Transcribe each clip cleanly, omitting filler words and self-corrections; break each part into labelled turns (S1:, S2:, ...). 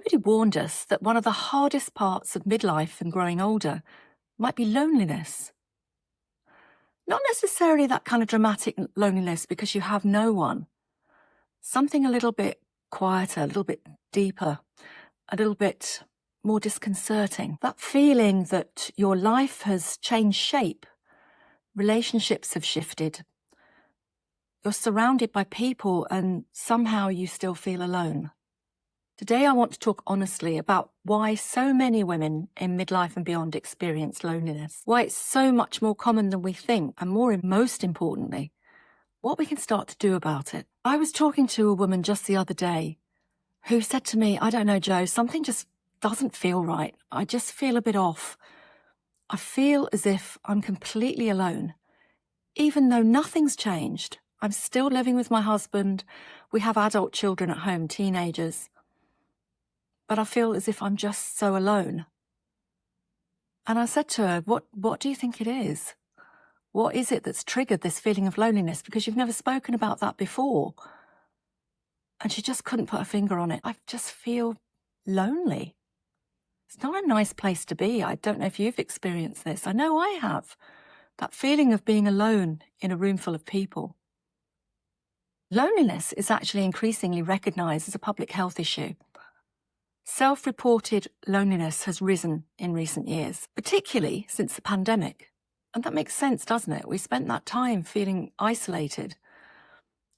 S1: Nobody warned us that one of the hardest parts of midlife and growing older might be loneliness. Not necessarily that kind of dramatic loneliness because you have no one. Something a little bit quieter, a little bit deeper, a little bit more disconcerting. That feeling that your life has changed shape, relationships have shifted, you're surrounded by people and somehow you still feel alone. Today I want to talk honestly about why so many women in midlife and beyond experience loneliness, why it's so much more common than we think, and most importantly, what we can start to do about it. I was talking to a woman just the other day who said to me, I don't know, Jo, something just doesn't feel right. I just feel a bit off. I feel as if I'm completely alone. Even though nothing's changed, I'm still living with my husband. We have adult children at home, teenagers. But I feel as if I'm just so alone. And I said to her, what do you think it is? What is it that's triggered this feeling of loneliness? Because you've never spoken about that before. And she just couldn't put her finger on it. I just feel lonely. It's not a nice place to be. I don't know if you've experienced this. I know I have. That feeling of being alone in a room full of people. Loneliness is actually increasingly recognised as a public health issue. Self-reported loneliness has risen in recent years, particularly since the pandemic. And that makes sense, doesn't it? We spent that time feeling isolated.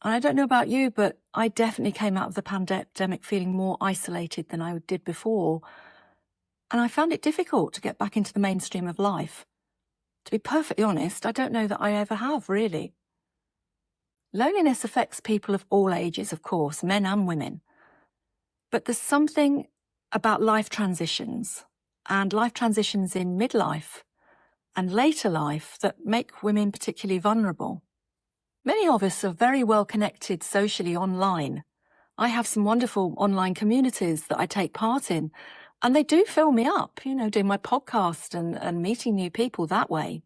S1: And I don't know about you, but I definitely came out of the pandemic feeling more isolated than I did before. And I found it difficult to get back into the mainstream of life. To be perfectly honest, I don't know that I ever have, really. Loneliness affects people of all ages, of course, men and women. But there's something about life transitions in midlife and later life that make women particularly vulnerable. Many of us are very well connected socially online. I have some wonderful online communities that I take part in, and they do fill me up, doing my podcast and meeting new people that way.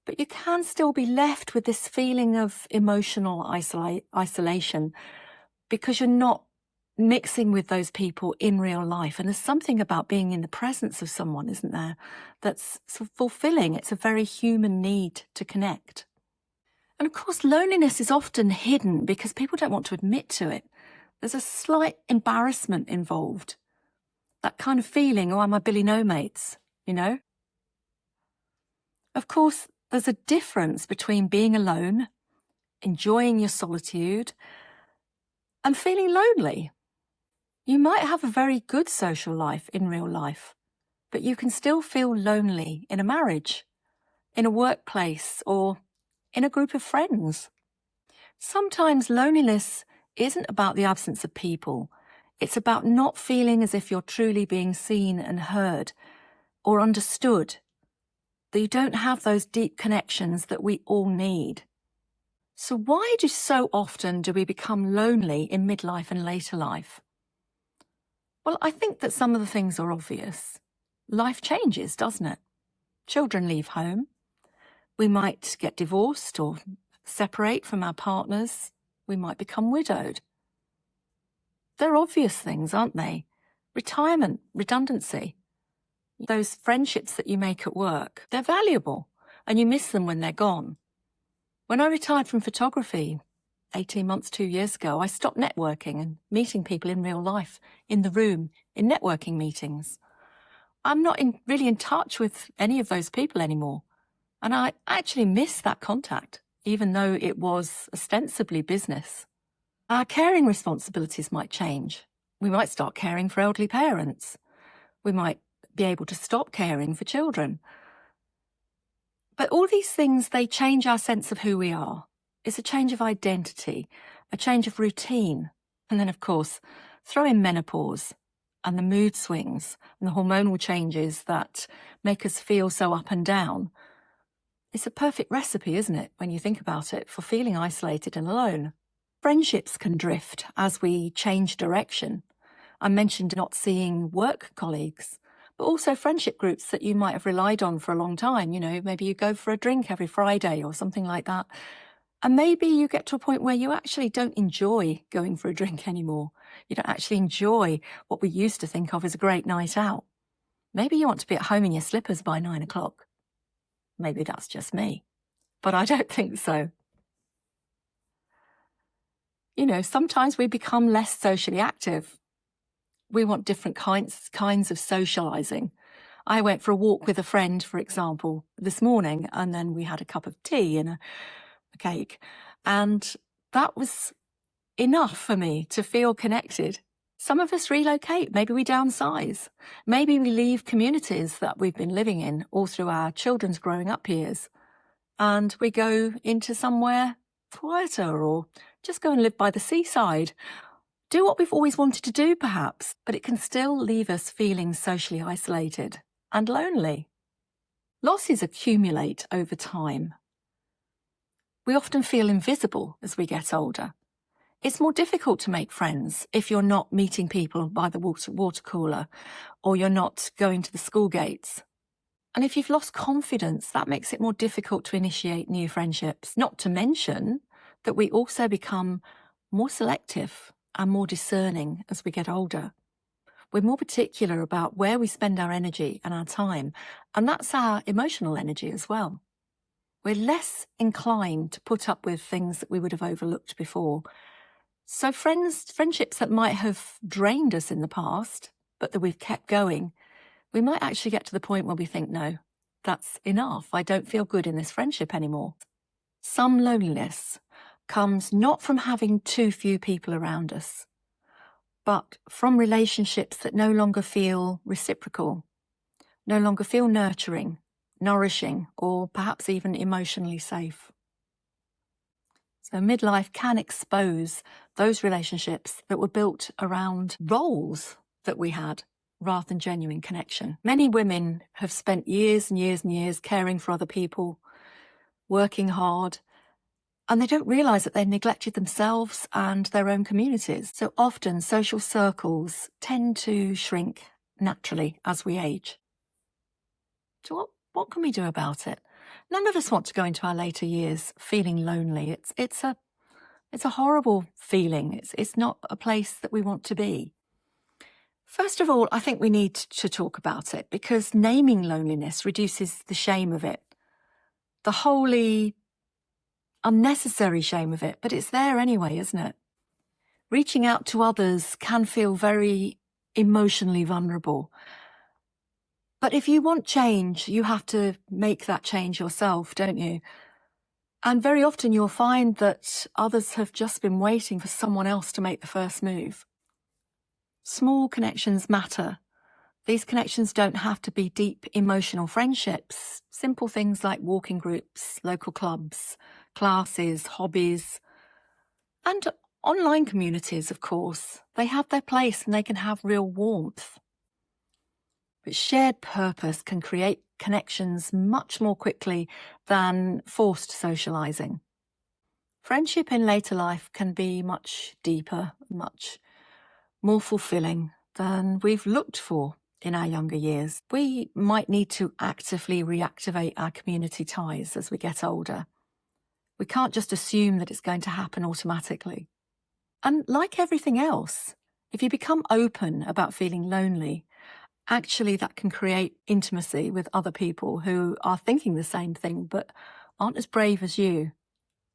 S1: But you can still be left with this feeling of emotional isolation because you're not mixing with those people in real life. And there's something about being in the presence of someone, isn't there, that's sort of fulfilling. It's a very human need to connect. And of course, loneliness is often hidden because people don't want to admit to it. There's a slight embarrassment involved. That kind of feeling, oh, am I Billy No Mates, Of course, there's a difference between being alone, enjoying your solitude, and feeling lonely. You might have a very good social life in real life, but you can still feel lonely in a marriage, in a workplace, or in a group of friends. Sometimes loneliness isn't about the absence of people. It's about not feeling as if you're truly being seen and heard or understood, that you don't have those deep connections that we all need. So why so often do we become lonely in midlife and later life? Well, I think that some of the things are obvious. Life changes, doesn't it? Children leave home. We might get divorced or separate from our partners. We might become widowed. They're obvious things, aren't they? Retirement, redundancy. Those friendships that you make at work, they're valuable and you miss them when they're gone. When I retired from photography 18 months, 2 years ago, I stopped networking and meeting people in real life, in the room, in networking meetings. I'm not really in touch with any of those people anymore. And I actually miss that contact, even though it was ostensibly business. Our caring responsibilities might change. We might start caring for elderly parents. We might be able to stop caring for children. But all these things, they change our sense of who we are. It's a change of identity, a change of routine. And then, of course, throw in menopause and the mood swings and the hormonal changes that make us feel so up and down. It's a perfect recipe, isn't it, when you think about it, for feeling isolated and alone. Friendships can drift as we change direction. I mentioned not seeing work colleagues, but also friendship groups that you might have relied on for a long time. Maybe you go for a drink every Friday or something like that. And maybe you get to a point where you actually don't enjoy going for a drink anymore. You don't actually enjoy what we used to think of as a great night out. Maybe you want to be at home in your slippers by 9 o'clock. Maybe that's just me, but I don't think so. You know, sometimes we become less socially active. We want different kinds of socializing. I went for a walk with a friend, for example, this morning, and then we had a cup of tea and a cake. And that was enough for me to feel connected. Some of us relocate. Maybe we downsize. Maybe we leave communities that we've been living in all through our children's growing up years, and we go into somewhere quieter, or just go and live by the seaside. Do what we've always wanted to do, perhaps, but it can still leave us feeling socially isolated and lonely. Losses accumulate over time. We often feel invisible as we get older. It's more difficult to make friends if you're not meeting people by the water cooler, or you're not going to the school gates. And if you've lost confidence, that makes it more difficult to initiate new friendships. Not to mention that we also become more selective and more discerning as we get older. We're more particular about where we spend our energy and our time, and that's our emotional energy as well. We're less inclined to put up with things that we would have overlooked before. So friendships that might have drained us in the past, but that we've kept going, we might actually get to the point where we think, no, that's enough. I don't feel good in this friendship anymore. Some loneliness comes not from having too few people around us, but from relationships that no longer feel reciprocal, no longer feel nurturing, nourishing, or perhaps even emotionally safe. So midlife can expose those relationships that were built around roles that we had rather than genuine connection. Many women have spent years and years and years caring for other people, working hard, and they don't realise that they've neglected themselves and their own communities. So often social circles tend to shrink naturally as we age. So what can we do about it? None of us want to go into our later years feeling lonely. It's a horrible feeling. It's not a place that we want to be. First of all, I think we need to talk about it, because naming loneliness reduces the shame of it, the wholly unnecessary shame of it, but it's there anyway, isn't it? Reaching out to others can feel very emotionally vulnerable. But if you want change, you have to make that change yourself, don't you? And very often you'll find that others have just been waiting for someone else to make the first move. Small connections matter. These connections don't have to be deep emotional friendships. Simple things like walking groups, local clubs, classes, hobbies, and online communities, of course. They have their place and they can have real warmth. But shared purpose can create connections much more quickly than forced socializing. Friendship in later life can be much deeper, much more fulfilling than we've looked for in our younger years. We might need to actively reactivate our community ties as we get older. We can't just assume that it's going to happen automatically. And like everything else, if you become open about feeling lonely, actually that can create intimacy with other people who are thinking the same thing but aren't as brave as you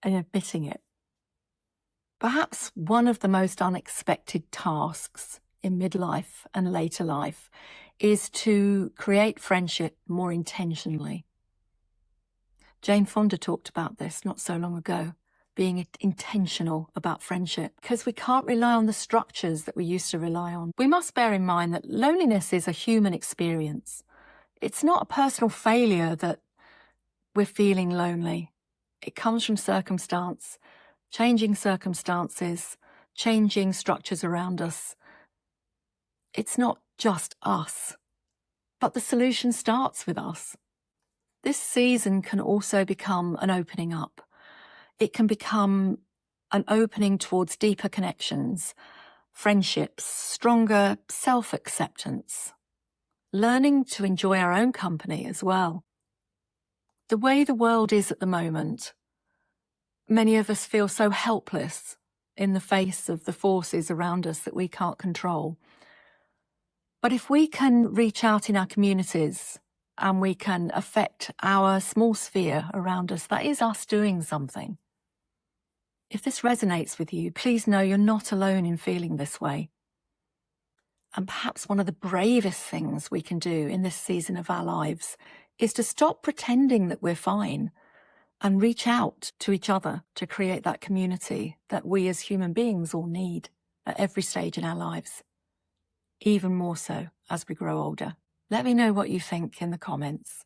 S1: in admitting it. Perhaps one of the most unexpected tasks in midlife and later life is to create friendship more intentionally. Jane Fonda talked about this not so long ago, being intentional about friendship, because we can't rely on the structures that we used to rely on. We must bear in mind that loneliness is a human experience. It's not a personal failure that we're feeling lonely. It comes from circumstance, changing circumstances, changing structures around us. It's not just us, but the solution starts with us. This season can also become an opening up. It can become an opening towards deeper connections, friendships, stronger self-acceptance, learning to enjoy our own company as well. The way the world is at the moment, many of us feel so helpless in the face of the forces around us that we can't control. But if we can reach out in our communities and we can affect our small sphere around us, that is us doing something. If this resonates with you, please know you're not alone in feeling this way. And perhaps one of the bravest things we can do in this season of our lives is to stop pretending that we're fine and reach out to each other to create that community that we as human beings all need at every stage in our lives, even more so as we grow older. Let me know what you think in the comments.